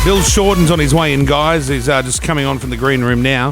Bill Shorten's on his way in, guys. He's just coming on from the green room now.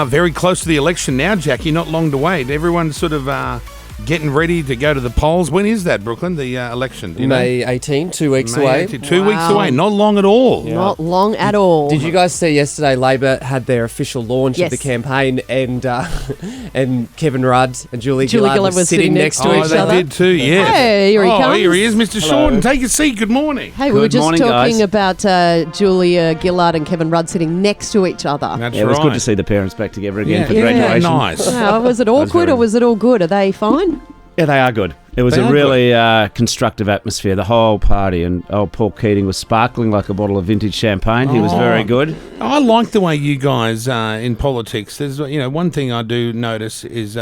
Very close to the election now, Jackie. Not long to wait. Everyone's sort of getting ready to go to the polls. When is that, Brooklyn, the election? Do you May know? 18, 2 weeks May away. 18, 2 weeks away. Not long at all. Yeah. Not long at all. Did you guys see yesterday Labor had their official launch of the Yes. campaign and Kevin Rudd and Julie Gillard was sitting next to each they other? did too, yeah. Hey, here he comes. Here he is, Mr. Shorten. Take a seat. Good morning. Hey, we were Good just morning, talking guys. about Julia Gillard and Kevin Rudd sitting next to each other. That's It was right. good to see the parents back together again for Yeah, graduation. nice. Wow, was it awkward or was it all good? Are they fine? Yeah, they are good. It was They a are really constructive atmosphere, the whole party, and old Paul Keating was sparkling like a bottle of vintage champagne. He was very good. I like the way you guys in politics. There's, one thing I do notice is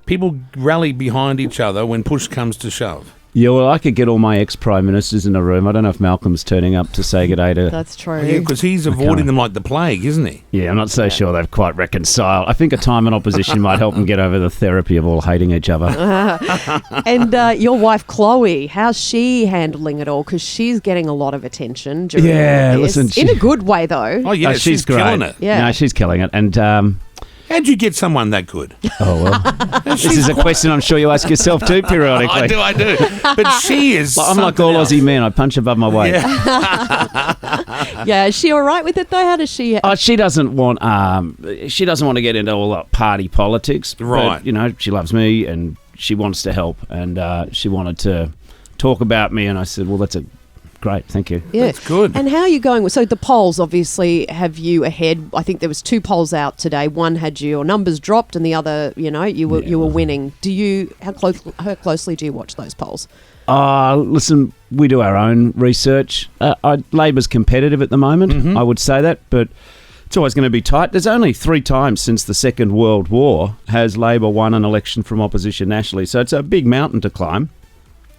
people rally behind each other when push comes to shove. Yeah, well, I could get all my ex-prime ministers in a room. I don't know if Malcolm's turning up to say good day to... That's true. Yeah, because he's avoiding them like the plague, isn't he? Yeah, I'm not so sure they've quite reconciled. I think a time in opposition might help them get over the therapy of all hating each other. And your wife, Chloe, how's she handling it all? Because she's getting a lot of attention during Yeah, all this. listen, In a good way, though. Oh, yeah, Oh, she's great. killing it. Yeah. No, she's killing it. And, How'd you get someone that good? oh, well, this is a question I'm sure you ask yourself too periodically. I do. But she is I'm like something all else. Aussie men. I punch above my weight. Yeah, is she all right with it, though? How does she... Oh, she doesn't want to get into all that party politics. Right. But, she loves me and she wants to help. And she wanted to talk about me. And I said, well, that's great. Thank you. Yeah. That's good. And how are you going? So the polls obviously have you ahead. I think there was 2 polls out today. One had your numbers dropped, and the other, you were winning. How closely do you watch those polls? Listen, we do our own research. Labor's competitive at the moment. I would say that, but it's always going to be tight. There's only 3 times since the Second World War has Labor won an election from opposition nationally. So it's a big mountain to climb.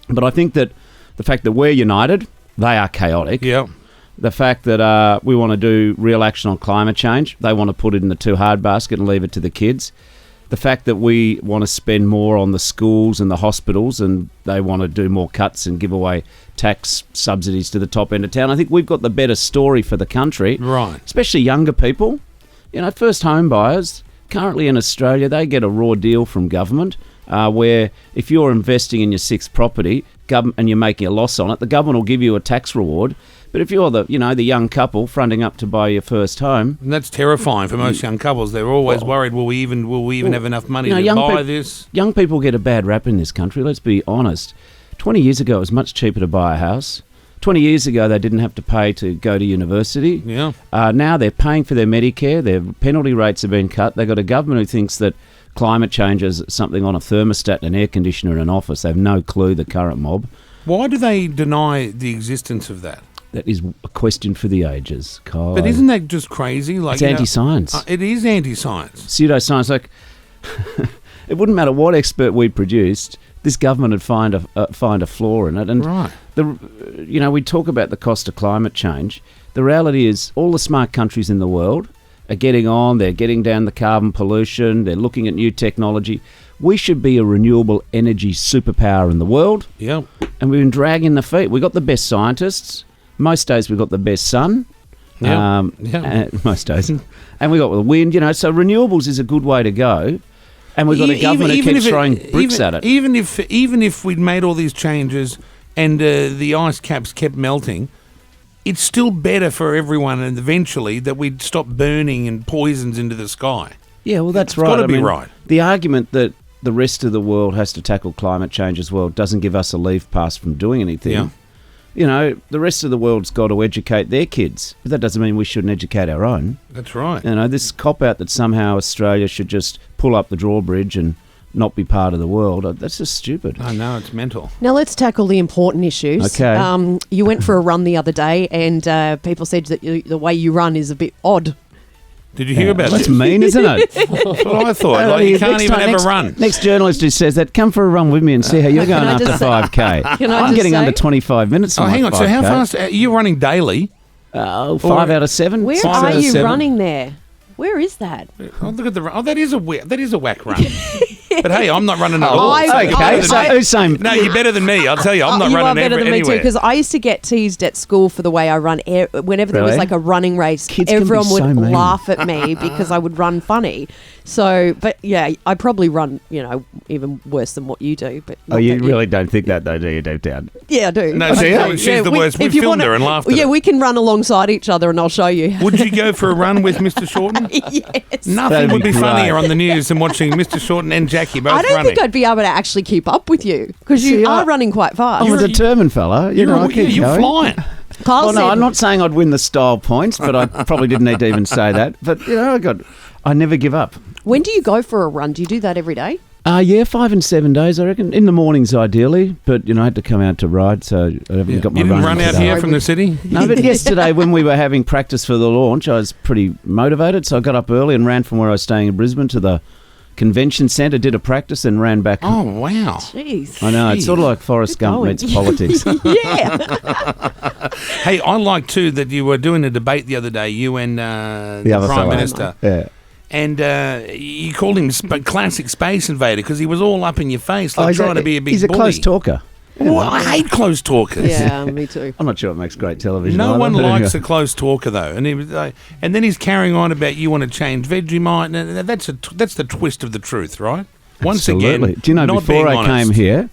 But I think that the fact that we're united, they are chaotic. Yeah. The fact that we want to do real action on climate change, they want to put it in the too hard basket and leave it to the kids. The fact that we want to spend more on the schools and the hospitals and they want to do more cuts and give away tax subsidies to the top end of town. I think we've got the better story for the country. Right. Especially younger people. First home buyers, currently in Australia, they get a raw deal from government where if you're investing in your 6th property and you're making a loss on it, the government will give you a tax reward. But if you're the young couple fronting up to buy your first home, And that's terrifying for most young couples. They're always worried, will we even have enough money to buy this? Young people get a bad rap in this country, let's be honest. 20 years ago, it was much cheaper to buy a house. 20 years ago, they didn't have to pay to go to university. Yeah. Now they're paying for their Medicare. Their penalty rates have been cut. They've got a government who thinks that climate change is something on a thermostat and an air conditioner in an office. They have no clue, the current mob. Why do they deny the existence of that? That is a question for the ages, Kyle. But isn't that just crazy? Like It's anti-science. it is anti-science. Pseudoscience. Like, it wouldn't matter what expert we produced, this government would find a flaw in it. And Right. we talk about the cost of climate change. The reality is all the smart countries in the world are getting on. They're getting down the carbon pollution. They're looking at new technology. We should be a renewable energy superpower in the world. Yeah. And we've been dragging the feet. We've got the best scientists. Most days we've got the best sun. Yeah. Most days. And we got the wind, so renewables is a good way to go. And we've got a government that keeps throwing bricks at it. Even if we'd made all these changes and the ice caps kept melting, it's still better for everyone, and eventually that we'd stop burning and poisons into the sky. Yeah, well, that's It's right. gotta be right. The argument that the rest of the world has to tackle climate change as well doesn't give us a leave pass from doing anything. Yeah. The rest of the world's got to educate their kids, but that doesn't mean we shouldn't educate our own. That's right. This cop-out that somehow Australia should just pull up the drawbridge and not be part of the world, that's just stupid. I know, it's mental. Now let's tackle the important issues. Okay. You went for a run the other day, and people said that the way you run is a bit odd. Did you hear about That's this? mean, isn't it? That's what I thought. Like, you can't even have a run. Next journalist who says that, come for a run with me and see how you're going Can I after just say- 5K. Can I I'm just getting say- under 25 minutes. Oh, on my hang on. So how 5K. fast are you running daily? 5 out of 7. Where 6 are out of you 7. running there? Where is that? Oh, look at that is a whack run. But hey, I'm not running at Oh, all. So I- you're I- better Okay, than so me. who's saying? No, you're better than me. I'll tell you, I'm not you are running better than me too, anywhere. because I used to get teased at school for the way I run. Whenever there was Really? like a running race, Kids can be everyone would so mean. laugh at me because I would run funny. So, but yeah, I probably run, even worse than what you do. But Oh, not you that really don't think that, though, do you, deep down? Yeah, I do. No, I she's do. the worst. We if you filmed wanna- her and laughed at Yeah, her. we can run alongside each other, and I'll show you. Would you go for a run with Mr. Shorten? Yes. Nothing That'd would be be funnier great. on the news than watching Mr. Shorten and Jackie both I don't running. think I'd be able to actually keep up with you because you See, are running quite fast. I'm a determined fella. I keep You're going. flying. Carl Well, no, said- I'm not saying I'd win the style points, but I probably didn't need to even say that. But, I never give up. When do you go for a run? Do you do that every day? Yeah, 5 and 7 days, I reckon. In the mornings, ideally. But, I had to come out to ride, so I haven't got my You didn't running run out today. here from the city? No, but yesterday when we were having practice for the launch, I was pretty motivated. So I got up early and ran from where I was staying in Brisbane to the convention centre, did a practice and ran back. Oh, wow. Jeez. I know, it's sort of like Forrest Gump going. meets politics. Yeah. Hey, I like, too, that you were doing a debate the other day, you and the other Prime fella. Minister. Yeah. And you called him classic space invader because he was all up in your face, like trying to be a big He's a bully. close talker. Well, I hate close talkers. Yeah, me too. I'm not sure it makes great television. No either, one but likes a anyway. close talker, though, and he was, and then he's carrying on about you want to change Vegemite, and that's the twist of the truth, right? Once Absolutely. again, Do you know, not before being I honest. came here,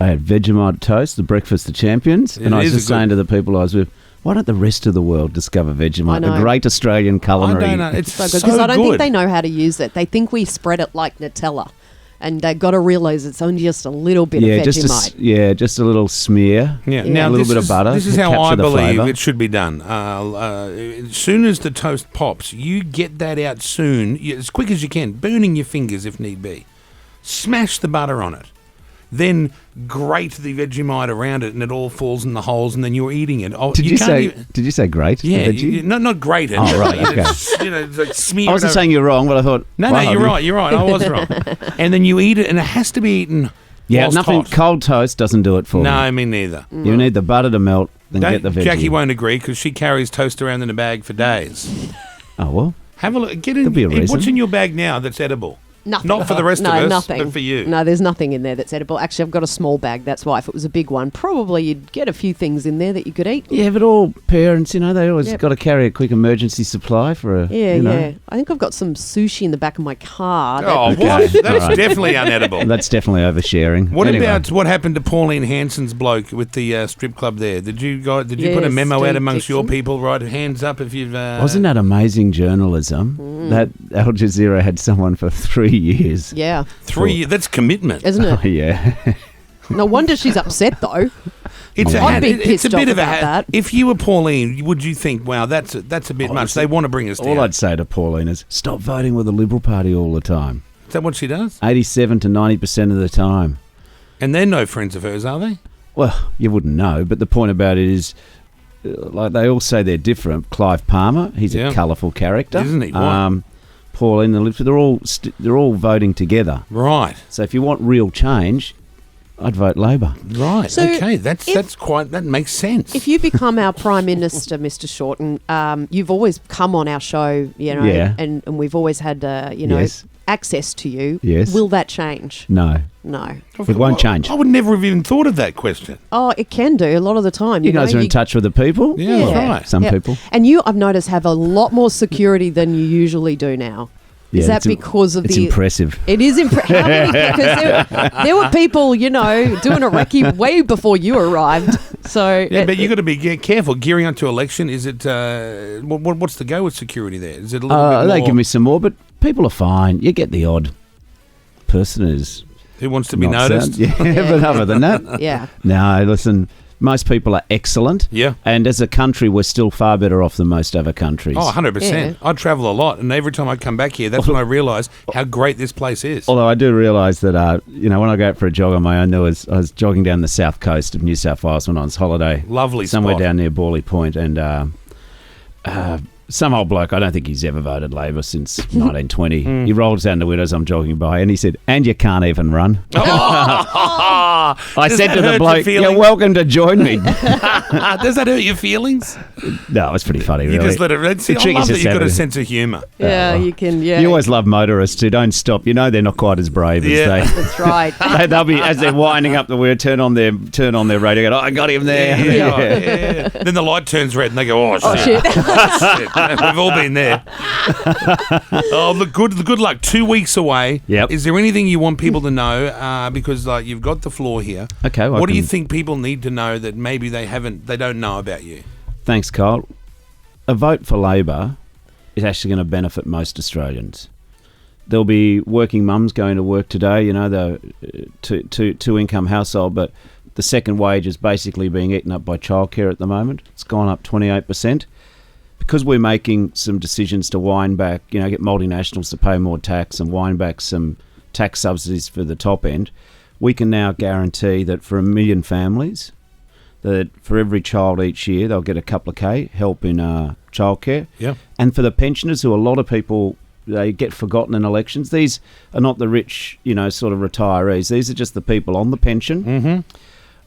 I had Vegemite Toast, the breakfast of champions, It and I was is just a good- saying to the people I was with, why don't the rest of the world discover I Vegemite, know. the great Australian I culinary? don't know. It's So so good because I don't think good. they know how to use it. They think we spread it like Nutella, and they've got to realise it's only just a little bit Yeah, of just Vegemite. just a little smear. Yeah. Yeah. Now A little this bit of is- butter This is to how I capture the believe flavour. it should be done. As soon as the toast pops, you get that out soon, as quick as you can, burning your fingers if need be. Smash the butter on it. Then grate the Vegemite around it, and it all falls in the holes, and then you're eating it. Oh, Did you can't say? even- Did you say great? Yeah, Did you? not grate it. Oh, right, okay. It's like smear I it wasn't over- saying you're wrong, but I thought. No, wow, you're right. You're right. I was wrong. And then you eat it, and it has to be eaten. Yeah, whilst nothing. hot. Cold toast doesn't do it for No, me neither. me. You need the butter to melt, then get the veggie. Jackie won't agree because she carries toast around in a bag for days. Oh well. Have a look. Get in. There'll be a What's reason. in your bag now that's edible? Nothing. Not for the rest no, of us, nothing. but for you. No, there's nothing in there that's edible. Actually, I've got a small bag. That's why if it was a big one, probably you'd get a few things in there that you could eat. Yeah, but all parents, they always Yep. got to carry a quick emergency supply for a. Yeah, you know. yeah. I think I've got some sushi in the back of my car. Oh, Okay, what? That's all right. definitely unedible. That's definitely oversharing. What Anyway. about what happened to Pauline Hansen's bloke with the strip club there? Did you put a Yes, memo out Steve amongst your Dixon. people? Right, hands up if you've. Wasn't that amazing journalism? That Al Jazeera had someone for 3 years. Yeah, 3? That's commitment. isn't Oh, it? yeah. No wonder she's upset though. It's a, I'd be it's a pissed bit off of a. about that. If you were Pauline, would you think, "Wow, that's a bit much"? listen, They want to bring us down. All I'd say to Pauline is stop voting with the Liberal Party all the time. Is that what she does? 87 to 90% of the time. And they're no friends of hers, are they? Well, you wouldn't know, but the point about it is, like they all say they're different. Clive Palmer, he's Yeah. a colourful character, Isn't he? What? Pauline, they're all voting together. Right, So if you want real change, I'd vote Labor. right. So okay, that makes sense. If you become our Prime Minister, Mr. Shorten, you've always come on our show, Yeah. and we've always had, Yes. access to you. Yes. Will that change? No, No. it won't change. I would never have even thought of that question. Oh, it can do a lot of the time. You guys know, are in touch with the people. Yeah, that's right. Some Yeah. people. And you, I've noticed, have a lot more security than you usually do now. Is Yeah, that it's because of it's the... impressive. It is impressive. Because there were people, doing a recce way before you arrived. So Yeah, but you got to be careful. Gearing up to election, is it? What's the go with security there? Is it a little bit more? They give me some more, but people are fine. You get the odd person who's Who wants to be not noticed? sound. Yeah, but other than that, yeah. no. Listen, most people are excellent. Yeah. And as a country, we're still far better off than most other countries. Oh, 100%. Yeah. I travel a lot, and every time I come back here, that's when I realise how great this place is. Although I do realise that, when I go out for a jog on my own, I was jogging down the south coast of New South Wales when I was holiday. Lovely somewhere spot. down near Borley Point, and some old bloke, I don't think he's ever voted Labor since 1920. He rolls down the window as I'm jogging by, and he said, "And you can't even run." I Does said that to the hurt your bloke, feelings? "You're welcome to join me." Does that hurt your feelings? No, it's pretty funny. You Really. just let it. See, The I trick love is that just you've got a having- sense of humour. Yeah, you can. Yeah, You always love motorists who don't stop. You know they're not quite as brave as Yeah. they. that's right. They'll be as they're winding up the wheel. Turn on their radio. Go, oh, I got him there. Yeah. Then the light turns red and they go, oh, shit. shit. Shit. We've all been there. Oh, look, good luck. 2 weeks away. Yep. Is there anything you want people to know? Because you've got the floor here. Okay. Well, What do you think people need to know that maybe they don't know about you? Thanks, Kyle. A vote for Labor is actually going to benefit most Australians. There'll be working mums going to work today. You know, the two income household, but the second wage is basically being eaten up by childcare at the moment. It's gone up 28%. Because we're making some decisions to wind back, get multinationals to pay more tax and wind back some tax subsidies for the top end, we can now guarantee that for 1 million families, that for every child each year, they'll get a couple of K help in childcare. Yeah. And for the pensioners, who a lot of people, they get forgotten in elections. These are not the rich, sort of retirees. These are just the people on the pension.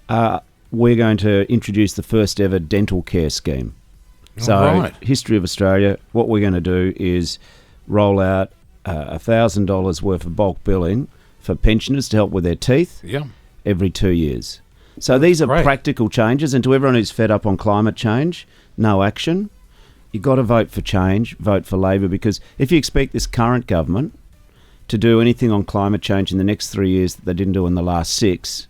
Mm-hmm. We're going to introduce the first ever dental care scheme. So, Right. history of Australia, what we're going to do is roll out $1,000 worth of bulk billing for pensioners to help with their teeth Yeah. every 2 years. So these are great. practical changes, and to everyone who's fed up on climate change, no action. You've got to vote for change, vote for Labor, because if you expect this current government to do anything on climate change in the next 3 years that they didn't do in the last 6,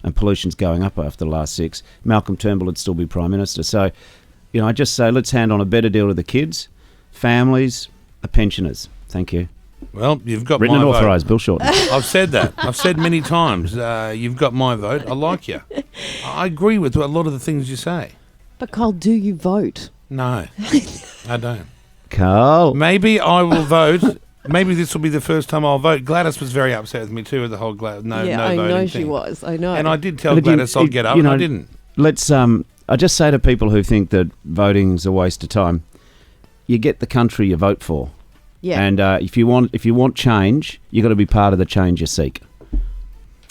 and pollution's going up after the last 6, Malcolm Turnbull would still be Prime Minister. So, I just say let's hand on a better deal to the kids, families, the pensioners. Thank you. Well, you've got Written my and vote. authorised, Bill Shorten. I've said that. I've said many times. You've got my vote. I like you. I agree with a lot of the things you say. But Carl, do you vote? No, I don't. Carl. Maybe I will vote. Maybe this will be the first time I'll vote. Gladys was very upset with me too with the whole no yeah, I voting know thing. she was. I know. And I did tell But Gladys I'll get up, and I didn't. Let's. I just say to people who think that voting's a waste of time, you get the country you vote for. yeah. And if you want change, you got to be part of the change you seek.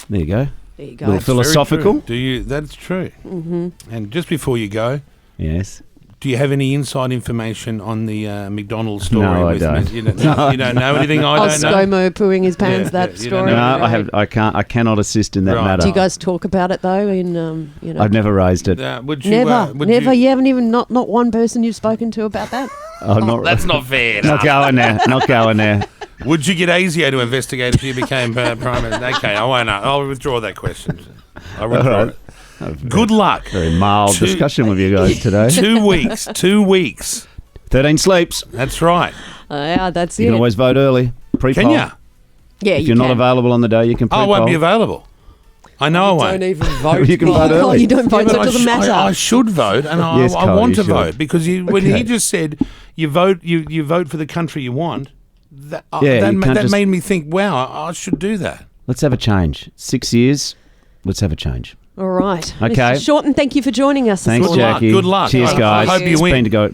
There you go. there you go. Little philosophical. Very true. Do you? That's true. Mm-hmm. And just before you go, Yes. do you have any inside information on the McDonald's story? No, I with don't. You don't know anything I don't know. ScoMo pooing his pants. Yeah, that yeah, you don't story. know. No, I can't. I cannot assist in that Right. matter. Do you guys talk about it though? I've never raised it. Would you? Never, would never. You, You haven't even not one person you've spoken to about that. that's not fair. Not going there. Not going there. Would you get ASIO to investigate if you became Prime Minister? Okay, I won't. I'll withdraw that question. I'll withdraw All it. Good luck. Very mild Two- discussion with you guys today. 2 weeks. 2 weeks. 13 sleeps. That's right. Yeah, that's You it. can always vote early. Pre-poll. Can you? yeah, If you you're not can. available on the day, you can Oh, I pre-poll. won't be available. I know I won't. Don't even vote. You can vote Carl, early. you don't vote, Yeah, so but it doesn't matter. I should vote, and Yes, I Carl, want you to should. vote because when he Okay. just said you vote, you vote for the country you want. That, Yeah, you can't that just- made me think. Wow, I should do that. Let's have a change. 6 years. Let's have a change. All right. Okay. Mr. Shorten, thank you for joining us this Thanks, morning. Good luck. Jackie. Good luck. Cheers, I guys. hope you It's win. been to go.